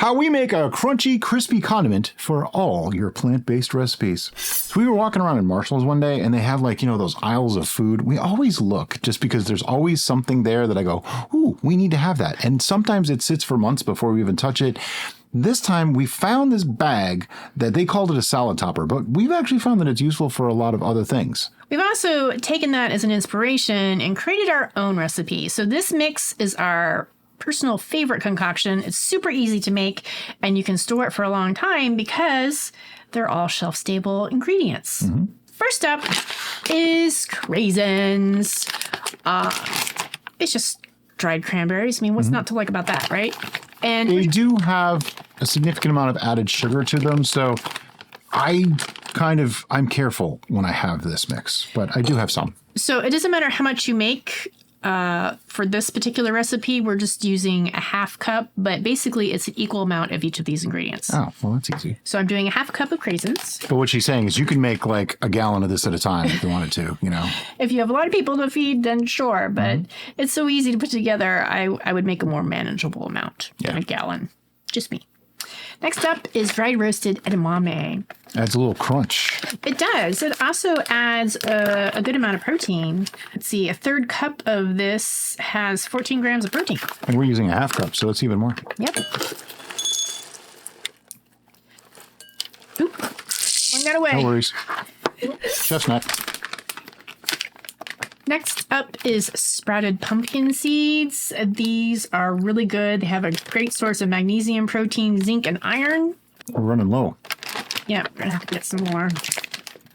How we make a crunchy, crispy condiment for all your plant-based recipes. So we were walking around in Marshall's one day, and they have like, those aisles of food. We always look just because there's always something there that I go, ooh, we need to have that. And sometimes it sits for months before we even touch it. This time we found this bag that they called it a salad topper, but we've actually found that it's useful for a lot of other things. We've also taken that as an inspiration and created our own recipe. So this mix is our personal favorite concoction. It's super easy to make, and you can store it for a long time because they're all shelf-stable ingredients. Mm-hmm. First up is craisins. It's just dried cranberries. I mean, what's not to like about that, right? And they do have a significant amount of added sugar to them, so I'm careful when I have this mix, but I do have some. So it doesn't matter how much you make. For this particular recipe, we're just using a half cup, but basically it's an equal amount of each of these ingredients. Oh, well, that's easy. So I'm doing a half cup of craisins. But what she's saying is you can make like a gallon of this at a time if you wanted to, If you have a lot of people to feed, then sure. But it's so easy to put together, I would make a more manageable amount than a gallon. Just me. Next up is dried roasted edamame. Adds a little crunch. It does. It also adds a good amount of protein. Let's see, a third cup of this has 14 grams of protein. And we're using a half cup, so it's even more. Yep. Oop. One got away. No worries. Chestnut. Next up is sprouted pumpkin seeds. These are really good. They have a great source of magnesium, protein, zinc, and iron. We're running low. Yeah, we're going to have to get some more.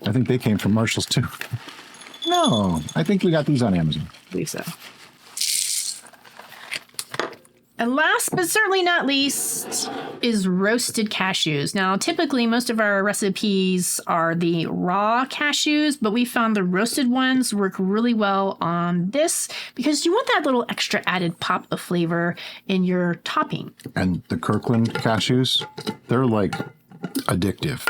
I think they came from Marshall's too. No, I think we got these on Amazon. I believe so. And last but certainly not least is roasted cashews. Now, typically most of our recipes are the raw cashews, but we found the roasted ones work really well on this because you want that little extra added pop of flavor in your topping. And the Kirkland cashews, they're like addictive.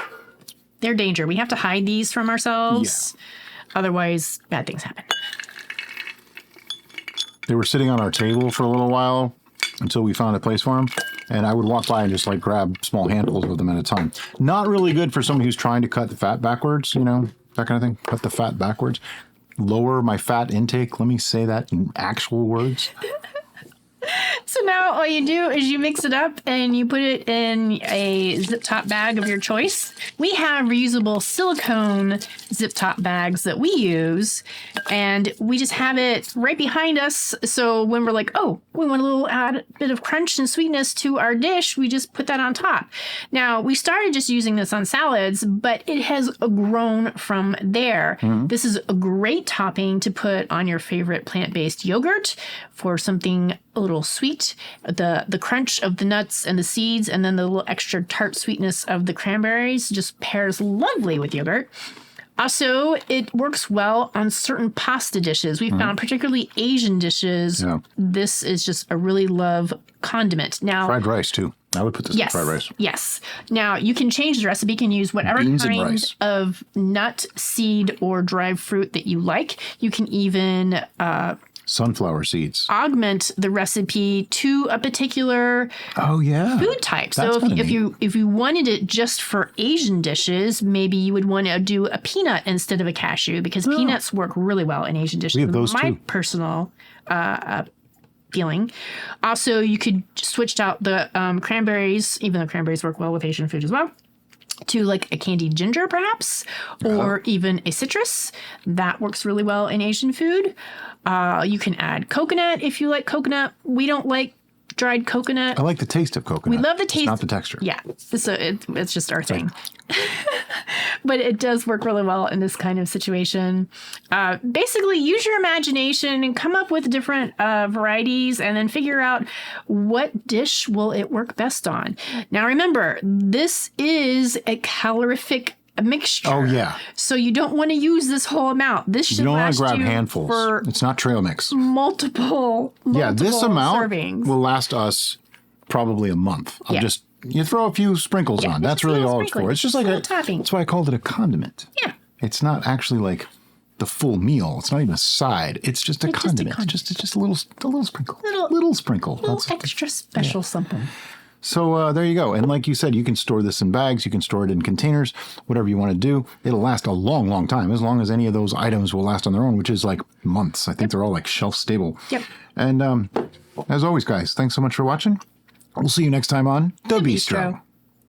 They're danger. We have to hide these from ourselves. Yeah. Otherwise, bad things happen. They were sitting on our table for a little while until we found a place for them. And I would walk by and just like grab small handfuls of them at a time. Not really good for somebody who's trying to cut the fat backwards, that kind of thing. Cut the fat backwards. Lower my fat intake. Let me say that in actual words. So now all you do is you mix it up and you put it in a zip top bag of your choice. We have reusable silicone zip top bags that we use, and we just have it right behind us. So when we're like, oh, we want a little add bit of crunch and sweetness to our dish, we just put that on top. Now, we started just using this on salads, but it has grown from there. Mm-hmm. This is a great topping to put on your favorite plant-based yogurt for something a little sweet, the crunch of the nuts and the seeds, and then the little extra tart sweetness of the cranberries just pairs lovely with yogurt. Also, it works well on certain pasta dishes. We found particularly Asian dishes. Yeah. This is just a really love condiment. Now, fried rice too. I would put this in fried rice. Yes. Now, you can change the recipe. You can use whatever kind of nut, seed, or dried fruit that you like. You can even sunflower seeds. Augment the recipe to a particular food type. That's so if you wanted it just for Asian dishes, maybe you would want to do a peanut instead of a cashew because peanuts work really well in Asian dishes. We have those My too. personal feeling. Also, you could switch out the cranberries, even though cranberries work well with Asian food as well, to like a candied ginger perhaps, or even a citrus. That works really well in Asian food. You can add coconut if you like coconut. We don't like dried coconut. I like the taste of coconut. We love the taste. It's not the texture. Yeah. So it's just our thing. But it does work really well in this kind of situation. Basically, use your imagination and come up with different varieties and then figure out what dish will it work best on. Now, remember, this is a calorific mixture. Oh, yeah. So you don't want to use this whole amount. This should last you grab handfuls. For it's not trail mix. Multiple this amount servings. Will last us probably a month. You throw a few sprinkles on. That's really all it's for. It's just like a topping. That's why I called it a condiment. Yeah. It's not actually like the full meal. It's not even a side. It's just a condiment. It's just a little sprinkle. Little sprinkle. Little extra special something. So there you go. And like you said, you can store this in bags. You can store it in containers, whatever you want to do. It'll last a long, long time, as long as any of those items will last on their own, which is like months. I think they're all like shelf stable. Yep. And as always, guys, thanks so much for watching. We'll see you next time on The Bistro.